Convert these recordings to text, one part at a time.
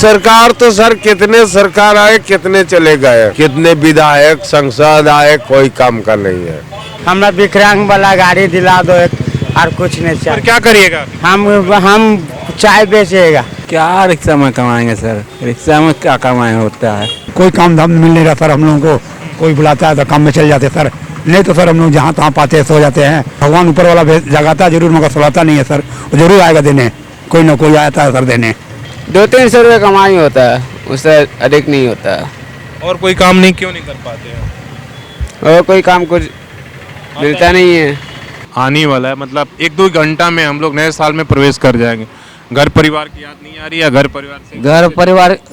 सरकार तो सर कितने सरकार आए कितने चले गए, कितने विधायक सांसद आए, कोई काम का नहीं है। हमरा विकलांग वाला गाड़ी दिला दो एक, और कुछ नहीं पर चाहिए। क्या करिएगा? हम चाय बेचेगा। क्या रिक्शा में कमाएंगे सर, रिक्शा में क्या कमाए होता है। कोई काम धाम मिल नहीं रहा सर, हम लोगों को कोई बुलाता है तो काम में चल जाते सर, नहीं तो सर हम लोग जहाँ तहाँ पाते सो जाते हैं। भगवान ऊपर वाला जगाता जरूर मगर सुलाता नहीं है सर, वो जरूर आएगा देने, कोई ना कोई आता है सर देने। 200-300 रुपये कमाई होता है, उससे अधिक नहीं होता है। और कोई काम नहीं क्यों नहीं कर पाते हैं? और कोई काम कुछ मिलता नहीं है। आने वाला है, मतलब 1-2 घंटा में हम लोग नए साल में प्रवेश कर जाएंगे। घर परिवार की याद नहीं आ रही है? घर परिवार से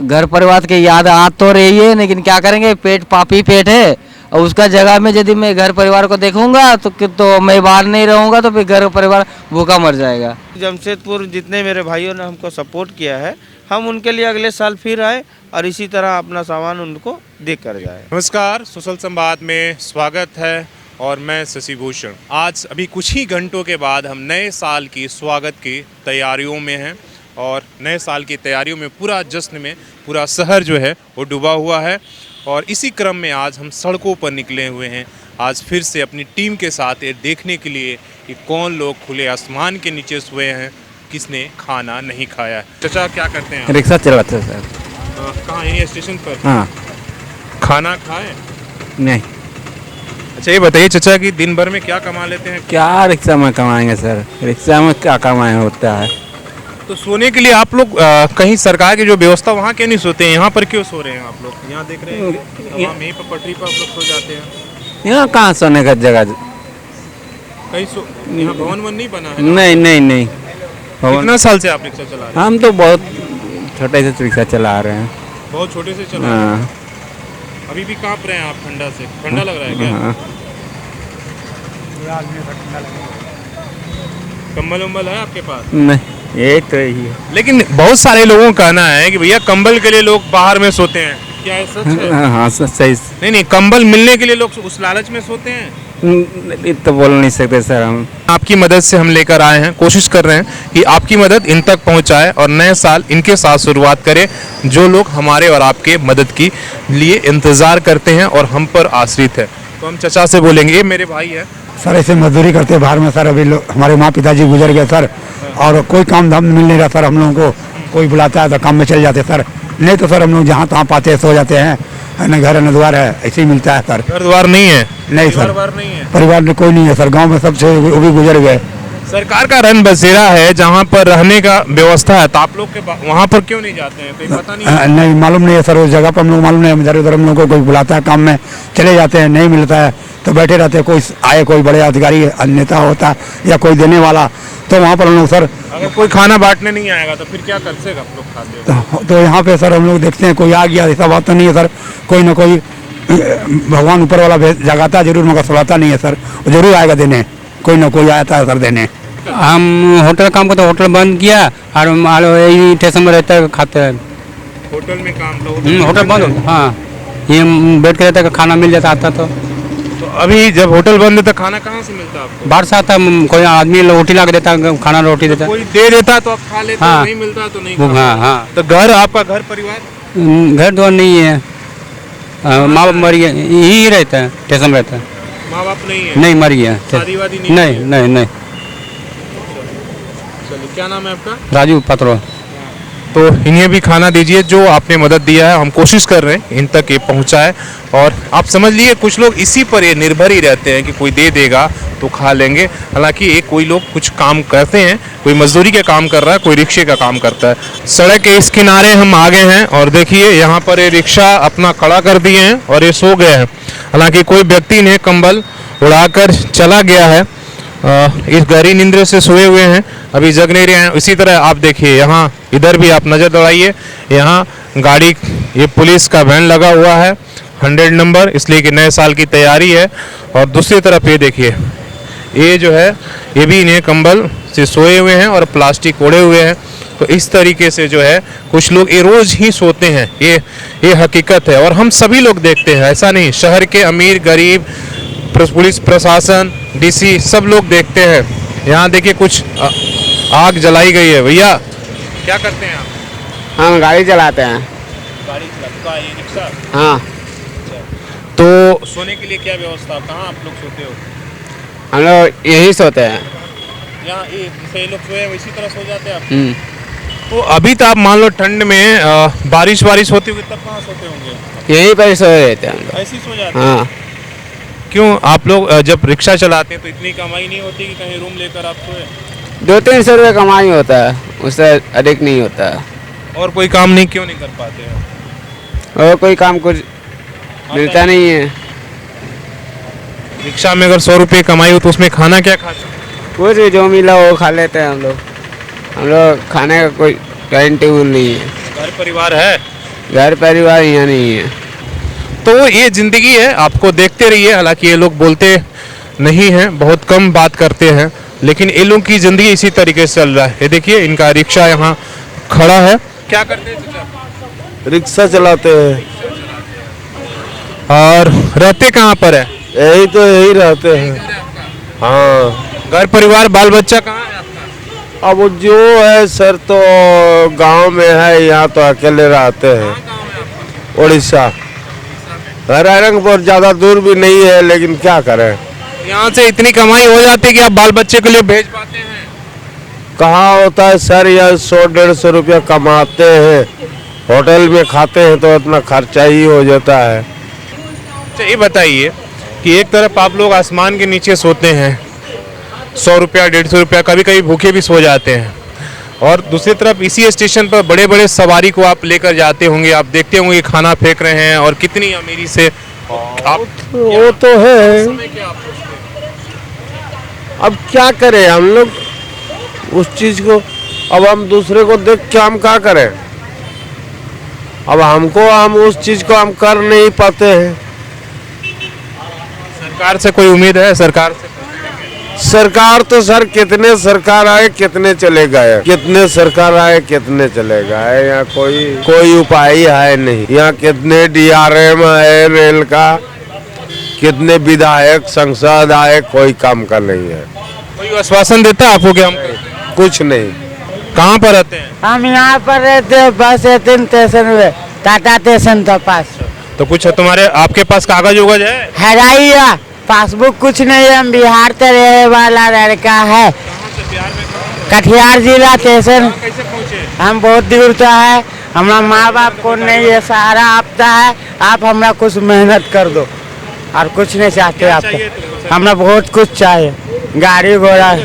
घर परिवार की याद आ तो रही है, लेकिन क्या करेंगे, पेट पापी पेट है। और उसका जगह में यदि मैं घर परिवार को देखूंगा तो मैं बाहर नहीं रहूंगा, तो फिर घर परिवार भूखा मर जाएगा। जमशेदपुर जितने मेरे भाइयों ने हमको सपोर्ट किया है, हम उनके लिए अगले साल फिर आए और इसी तरह अपना सामान उनको दे कर जाए। नमस्कार, सोशल संवाद में स्वागत है और मैं शशि भूषण। आज अभी कुछ ही घंटों के बाद हम नए साल की स्वागत की तैयारियों में हैं और नए साल की तैयारियों में पूरा जश्न में पूरा शहर जो है वो डूबा हुआ है। और इसी क्रम में आज हम सड़कों पर निकले हुए हैं, आज फिर से अपनी टीम के साथ ये देखने के लिए कि कौन लोग खुले आसमान के नीचे सोए हैं, किसने खाना नहीं खाया है। चाचा क्या करते हैं? रिक्शा चलाते हैं सर। कहाँ, यहीं स्टेशन पर? हाँ। खाना खाए? नहीं। अच्छा ये बताइए चाचा कि दिन भर में क्या कमा लेते हैं? क्या रिक्शा में कमाएंगे सर, रिक्शा में क्या कमाए होता है। तो सोने के लिए आप लोग कहीं सरकार की जो व्यवस्था वहाँ क्यों नहीं सोते हैं? यहाँ पर क्यों सो रहे हैं आप लोग? यहाँ देख रहे हैं वहाँ यहीं पर पटरी पर आप लोग सो जाते हैं। यहाँ कहाँ सोने का जगह? कहीं यहाँ भवन वन नहीं बना है? नहीं। कितना साल से आप रिक्शा चला रहे हैं? हम तो बहुत छोटे से रिक्शा चला रहे हैं। बहुत छोटे से चला रहे हैं। अभी भी कांप रहे हैं आप ठंडा से? ठंडा लग रहा है क्या? कंबल उम्बल है आपके पास? नहीं, ये तो यही है। लेकिन बहुत सारे लोगों का कहना है कि भैया कंबल के लिए लोग बाहर में सोते हैं, क्या ये सच है? हाँ सही। नहीं, कंबल मिलने के लिए लोग उस लालच में सोते हैं। तो बोल नहीं सकते सर हम। आपकी मदद से हम लेकर आए हैं, कोशिश कर रहे हैं कि आपकी मदद इन तक पहुंचाए और नए साल इनके साथ शुरुआत करें जो लोग हमारे और आपके मदद की लिए इंतजार करते हैं और हम पर आश्रित है। तो हम चचा से बोलेंगे, ये मेरे भाई है सर, ऐसे मजदूरी करते बाहर में सर। अभी हमारे माँ पिताजी गुजर गए सर, और कोई काम धाम मिल नहीं रहा सर, हम लोगों को कोई बुलाता है तो काम में चल जाते सर, नहीं तो सर हम लोग जहाँ तहाँ पाते सो जाते हैं। न घर न द्वार है, ऐसे ही मिलता है सर। घर द्वार नहीं है? नहीं सर, नहीं है। परिवार में कोई नहीं है सर, गांव में सबसे वो भी गुजर गए। सरकार का रन बसेरा है जहाँ पर रहने का व्यवस्था है, तो आप लोग के वहाँ पर क्यों नहीं जाते हैं? कहीं पता नहीं है? नहीं मालूम नहीं है सर, उस जगह पर हम लोग मालूम नहीं है। इधर उधर हम लोग को कोई बुलाता है, काम में चले जाते हैं, नहीं मिलता है तो बैठे रहते हैं। कोई आए, कोई बड़े अधिकारी नेता होता है या कोई देने वाला, तो वहाँ पर हम लोग सर, अगर कोई खाना बांटने नहीं आएगा तो फिर क्या कर सकेगा आप लोग खाते हो? तो यहाँ पे सर हम लोग देखते हैं कोई आ गया, ऐसा बात तो नहीं है सर। कोई ना कोई भगवान ऊपर वाला जगाता जरूर मगर सुलाता नहीं है सर, वो जरूर आएगा देने, कोई ना कोई आता है सर देने। हम होटल काम करते, होटल बंद किया और यही स्टेशन में रहता है, खाते हैं। होटल में काम था? होटल बंद हो, हाँ, ये बैठ के रहता है, खाना मिल जाता आता तो अभी जब होटल बंद है तो खाना कहाँ से मिलता है आपको? बाहर से आता, कोई आदमी रोटी ला के देता है, खाना रोटी देता है। कोई दे देता तो आप खा लेते, हाँ। नहीं मिलता तो नहीं हाँ हाँ। तो घर, आपका घर परिवार? घर द्वार नहीं है, माँ बाप मर गया, यही रहता है, स्टेशन में रहता है। माँ बाप नहीं है? नहीं, मर गया। शादी वादी नहीं? नहीं। चलिए, क्या नाम है आपका? राजू पत्रो। तो इन्हें भी खाना दीजिए जो आपने मदद दिया है, हम कोशिश कर रहे हैं इन तक ये पहुंचाए। और आप समझ लीजिए कुछ लोग इसी पर ये निर्भर ही रहते हैं कि कोई दे देगा तो खा लेंगे। हालांकि ये कोई लोग कुछ काम करते हैं, कोई मजदूरी का काम कर रहा है, कोई रिक्शे का काम करता है। सड़क के इस किनारे हम आ गए हैं और देखिए यहाँ पर ये रिक्शा अपना खड़ा कर दिए हैं और ये सो गए हैं। हालांकि कोई व्यक्ति ने कंबल उड़ाकर चला गया है, इस गहरी नींद से सोए हुए हैं, अभी जग नहीं रहे हैं। इसी तरह आप देखिए यहाँ इधर भी आप नज़र दौड़ाइए, यहाँ गाड़ी, ये पुलिस का वैन लगा हुआ है 100 नंबर, इसलिए कि नए साल की तैयारी है। और दूसरी तरफ ये देखिए, ये जो है ये भी इन्हें कंबल से सोए हुए हैं और प्लास्टिक ओढ़े हुए हैं। तो इस तरीके से जो है कुछ लोग ये रोज़ ही सोते हैं, ये हकीकत है और हम सभी लोग देखते हैं, ऐसा नहीं। शहर के अमीर गरीब, पुलिस प्रशासन, डीसी सब लोग देखते हैं। यहाँ देखिए कुछ आग जलाई गई है। भैया क्या करते हैं आप? हम गाड़ी चलाते हैं। गाड़ी चलाते का ये रिक्शा? हाँ, तो सोने के लिए क्या व्यवस्था, कहाँ आप लोग सोते हो? हम लोग यही सोते हैं। यहाँ ये लोग सोए इसी तरह सो जाते हैं आप? हम्म। तो अभी तो आप मान लो ठंड में बारिश होती होगी तब कहाँ सोते होंगे? यहीं पर सोए रहते हैं हम लोग। ऐसे ही सो जाते हैं? हाँ, क्यों आप लोग जब रिक्शा चलाते हैं तो इतनी कमाई नहीं होती कि कहीं रूम लेकर आप सोए? 200-300 रुपये कमाई होता है, उससे अधिक नहीं होता है। और कोई काम नहीं क्यों नहीं कर पाते हैं? और कोई काम कुछ मिलता नहीं है। रिक्शा में अगर 100 रुपये कमाई हो तो उसमें खाना क्या खाते हैं? कुछ भी जो मिला वो खा लेते हैं हम लोग। हम लोग खाने का कोई गारंटी नहीं है। घर परिवार है? घर परिवार यहाँ नहीं है। तो ये जिंदगी है, आपको देखते रहिए। हालांकि ये लोग बोलते नहीं हैं, बहुत कम बात करते हैं, लेकिन ये लोग की जिंदगी इसी तरीके से चल रहा है। ये देखिए इनका रिक्शा यहाँ खड़ा है। क्या करते हैं चाचा? रिक्शा चलाते हैं। और रहते कहाँ पर है? यही रहते हैं। हाँ, घर परिवार बाल बच्चा कहाँ है आपका? अब जो है सर तो गांव में है, यहाँ तो अकेले रहते हैं। उड़ीसा, रायरंगपुर ज्यादा दूर भी नहीं है, लेकिन क्या करें। यहाँ से इतनी कमाई हो जाती है कि आप बाल बच्चे के लिए भेज पाते हैं? कहाँ होता है सर, यह 100-150 रुपया कमाते हैं, होटल में खाते हैं तो इतना खर्चा ही हो जाता है। अच्छा ये बताइए कि एक तरफ आप लोग आसमान के नीचे सोते हैं, 100 रुपया 150 रुपया, कभी कभी भूखे भी सो जाते हैं, और दूसरी तरफ इसी स्टेशन पर बड़े बड़े सवारी को आप लेकर जाते होंगे, आप देखते होंगे खाना फेंक रहे हैं और कितनी अमीरी से आप वो तो है। समय क्या आप सोचते हैं? अब क्या करें हम लोग उस चीज को, अब हम दूसरे को देख के हम क्या करें। अब हम उस चीज को हम कर नहीं पाते हैं। सरकार से कोई उम्मीद है? सरकार तो सर कितने सरकार आए कितने चले गए, कितने सरकार आए कितने चले गए, यहाँ कोई उपाय ही है नहीं। यहाँ कितने DRM है रेल का, कितने विधायक सांसद आए, कोई काम का नहीं है। कोई आश्वासन देता है आपको कि हम कुछ नहीं। कहाँ पर रहते हैं? हम यहाँ पर रहते हैं बस स्टेशन में, टाटा स्टेशन के पास। तो कुछ तुम्हारे आपके पास कागज उगज है? हराइया पासबुक कुछ नहीं है। हम बिहार से रहने वाला लड़का है। कटिहार जिला स्टेशन। कैसे पहुँचे? हम बहुत दूर से है, हमारा माँ बाप को नहीं है, सहारा आपका है। आप हमरा कुछ मेहनत कर दो और कुछ नहीं चाहते आपको। हमरा बहुत कुछ चाहिए, गाड़ी घोड़ा,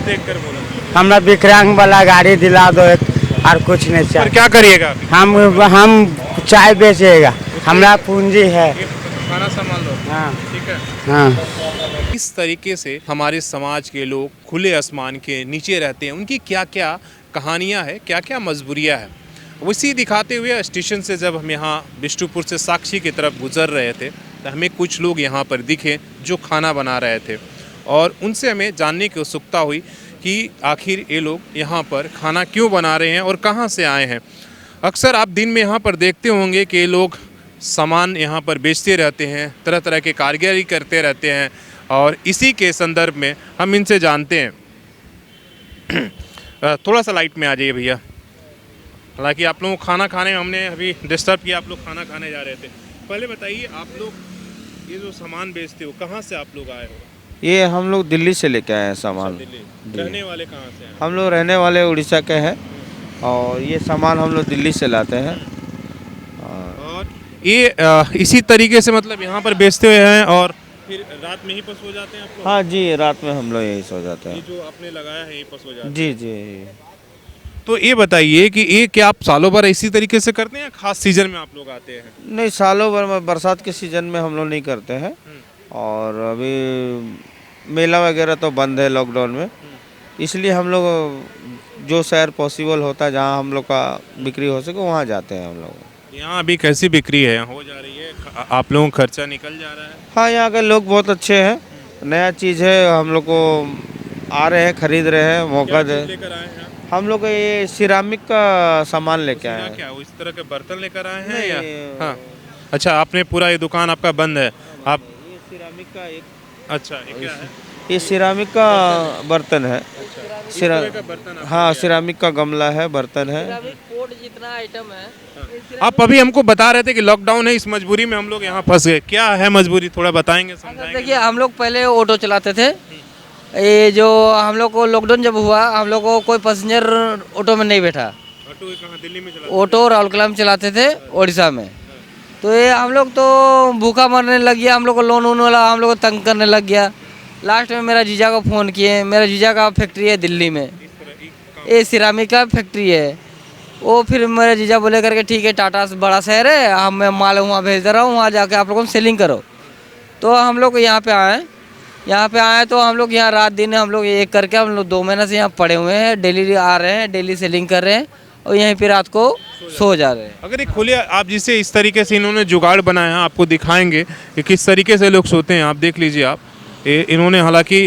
हमरा विकलांग वाला गाड़ी दिला दो एक, और कुछ नहीं और चाहिए। क्या करिएगा? हम चाय बेचेगा, हमरा पूंजी है। खाना संभाल लो। हाँ ठीक है। हाँ। इस तरीके से हमारे समाज के लोग खुले आसमान के नीचे रहते हैं, उनकी क्या क्या कहानियां हैं, क्या क्या मजबूरियां हैं, उसी दिखाते हुए स्टेशन से जब हम यहाँ बिष्टुपुर से साक्षी की तरफ गुजर रहे थे तो हमें कुछ लोग यहाँ पर दिखे जो खाना बना रहे थे, और उनसे हमें जानने की उत्सुकता हुई कि आखिर ये लोग यहाँ पर खाना क्यों बना रहे हैं और कहाँ से आए हैं। अक्सर आप दिन में यहाँ पर देखते होंगे कि ये लोग सामान यहाँ पर बेचते रहते हैं, तरह तरह के कारीगरी करते रहते हैं, और इसी के संदर्भ में हम इनसे जानते हैं। थोड़ा सा लाइट में आ जाइए भैया। हालांकि आप लोगों को खाना खाने में हमने अभी डिस्टर्ब किया, आप लोग खाना खाने जा रहे थे। पहले बताइए आप लोग ये जो सामान बेचते हो कहाँ से आप लोग आए हो? ये हम लोग दिल्ली से लेके आए हैं सामान। दिल्ली। रहने वाले कहाँ से हैं? हम लोग रहने वाले उड़ीसा के हैं, और ये सामान हम लोग दिल्ली से लाते हैं। और ये इसी तरीके से मतलब यहाँ पर बेचते हुए हैं और फिर रात में ही पर सो जाते हैं आप लोग? हाँ जी, रात में हम लोग यही सो जाते ये हैं। जो आपने लगाया है यहीं पर सो जाते हैं? जी जी। तो ये बताइए कि ये क्या आप सालों भर इसी तरीके से करते हैं या खास सीजन में आप लोग आते हैं? नहीं, सालों भर में, बरसात के सीजन में हम लोग नहीं करते हैं, और अभी मेला वगैरह तो बंद है लॉकडाउन में, इसलिए हम लोग जो शहर पॉसिबल होता है जहाँ हम लोग का बिक्री हो सके वहाँ जाते हैं हम लोग। यहाँ अभी कैसी बिक्री है, हो जा रही है? आप लोगों का खर्चा निकल जा रहा है? हाँ, यहाँ के लोग बहुत अच्छे हैं, नया चीज़ है, हम लोग को आ रहे हैं, खरीद रहे हैं, मौका दे। लेकर आए हैं? हम लोग ये सिरामिक का सामान लेके आए हैं। क्या इस तरह के बर्तन लेकर आए हैं नहीं, या? हाँ। अच्छा, आपने पूरा ये दुकान आपका बंद है आप? ये सिरामिक का एक। अच्छा, ये क्या है? ये सिरामिक का बर्तन है। हाँ, सिरामिक का गमला है, बर्तन है। जितना आइटम है आप अभी हमको बता रहे थे कि लॉकडाउन है, इस मजबूरी में हम लोग यहाँ फंस गए। क्या है मजबूरी, थोड़ा बताएंगे, समझाएंगे? देखिए, हम लोग पहले ऑटो चलाते थे। ये जो हम लोग को लॉकडाउन जब हुआ, हम लोग को कोई पैसेंजर ऑटो में नहीं बैठा। ऑटो कहाँ, दिल्ली में चला? ऑटो राउरकेला में चलाते थे, उड़ीसा में। तो ये हम लोग तो भूखा मरने लग गया, हम लोग को लोन वोन वाला हम लोग को तंग करने लग गया। लास्ट में मेरा जीजा को फ़ोन किए। मेरा जीजा का फैक्ट्री है दिल्ली में, ये सिरामिक का फैक्ट्री है। वो फिर मेरे जीजा बोले करके ठीक है, टाटा से बड़ा शहर है, हम मैं माल वहाँ भेज दे रहा हूँ, वहाँ जाके आप लोगों को सेलिंग करो। तो हम लोग यहाँ पे आए। तो हम लोग यहाँ रात दिन हम लोग एक करके हम लोग 2 महीने से यहाँ पड़े हुए हैं। डेली आ रहे हैं, डेली सेलिंग कर रहे हैं और यहीं पे रात को सो जा रहे हैं। अगर एक खुले, आप जिसे इस तरीके से इन्होंने जुगाड़ बनाया है, आपको दिखाएंगे कि किस तरीके से लोग सोते हैं। आप देख लीजिए। आप इन्होंने हालांकि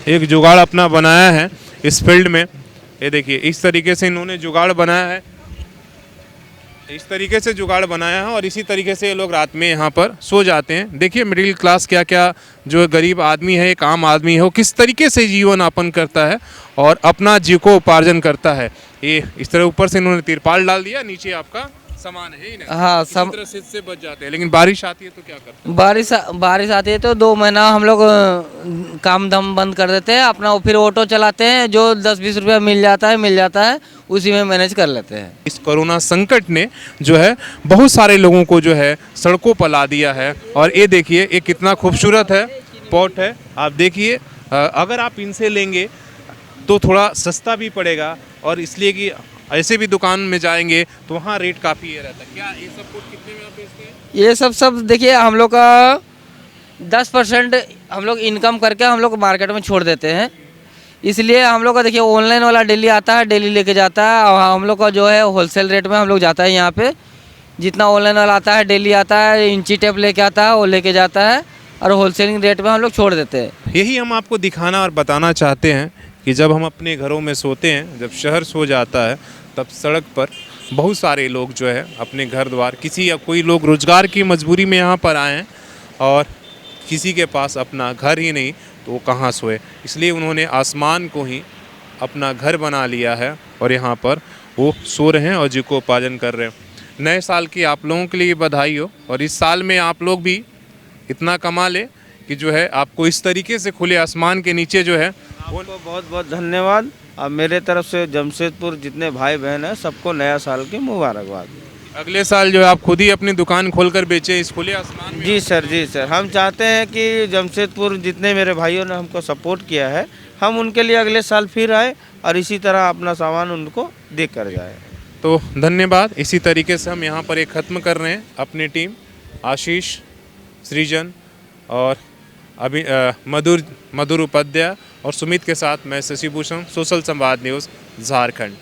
एक जुगाड़ अपना बनाया है इस फील्ड में। ये देखिए, इस तरीके से इन्होंने जुगाड़ बनाया है, इस तरीके से जुगाड़ बनाया है और इसी तरीके से ये लोग रात में यहाँ पर सो जाते हैं। देखिए मिडिल क्लास क्या क्या, जो गरीब आदमी है, एक आम आदमी है, वो किस तरीके से जीवन यापन करता है और अपना जीविकोपार्जन करता है। ये इस तरह ऊपर से इन्होंने तिरपाल डाल दिया, नीचे आपका सामान है ही नहीं। हाँ, इसी तरह से बच जाते हैं। लेकिन बारिश आती है तो क्या करते हैं? बारिश आती है तो 2 महीना हम लोग काम धाम बंद कर देते हैं अपना। फिर ऑटो चलाते हैं, जो 10-20 रुपया मिल जाता है, उसी में मैनेज कर लेते हैं। इस कोरोना संकट ने जो है बहुत सारे लोगों को जो है सड़कों पर ला दिया है। और ये देखिए, ये कितना खूबसूरत है पॉट है। आप देखिए, अगर आप इनसे लेंगे तो थोड़ा सस्ता भी पड़ेगा, और इसलिए कि ऐसे भी दुकान में जाएंगे तो वहाँ रेट काफ़ी ये रहता है। क्या ये सब कुछ कितने में आप बेचते हैं? ये सब देखिए, हम लोग का 10% हम लोग इनकम करके हम लोग मार्केट में छोड़ देते हैं। इसलिए हम लोग का देखिए, ऑनलाइन वाला डेली आता है, डेली लेके जाता है। और हम लोग का जो है होलसेल रेट में हम लोग जाता है। यहाँ पे जितना ऑनलाइन वाला आता है, डेली आता है, इंची टेप लेके आता है, वो लेके जाता है और होलसेलिंग रेट में हम लोग छोड़ देते हैं। यही हम आपको दिखाना और बताना चाहते हैं कि जब हम अपने घरों में सोते हैं, जब शहर सो जाता है, तब सड़क पर बहुत सारे लोग जो है अपने घर द्वार, किसी या कोई लोग रोज़गार की मजबूरी में यहाँ पर आए हैं और किसी के पास अपना घर ही नहीं तो वो कहाँ सोए। इसलिए उन्होंने आसमान को ही अपना घर बना लिया है और यहाँ पर वो सो रहे हैं और जीविकोपार्जन कर रहे हैं। नए साल की आप लोगों के लिए बधाई हो, और इस साल में आप लोग भी इतना कमा ले कि जो है आपको इस तरीके से खुले आसमान के नीचे जो है। आपको बहुत बहुत धन्यवाद। अब मेरे तरफ से जमशेदपुर जितने भाई बहन हैं, सबको नया साल की मुबारकबाद। अगले साल जो है आप खुद ही अपनी दुकान खोलकर बेचे इस खुले आसमान में। जी सर, जी सर, हम चाहते हैं कि जमशेदपुर जितने मेरे भाइयों ने हमको सपोर्ट किया है, हम उनके लिए अगले साल फिर आए और इसी तरह अपना सामान उनको दे कर जाए। तो धन्यवाद। इसी तरीके से हम यहाँ पर एक ख़त्म कर रहे हैं अपनी टीम। आशीष, सृजन और अभी मधुर उपाध्याय और सुमित के साथ मैं शशि भूषण, सोशल संवाद न्यूज़, झारखंड।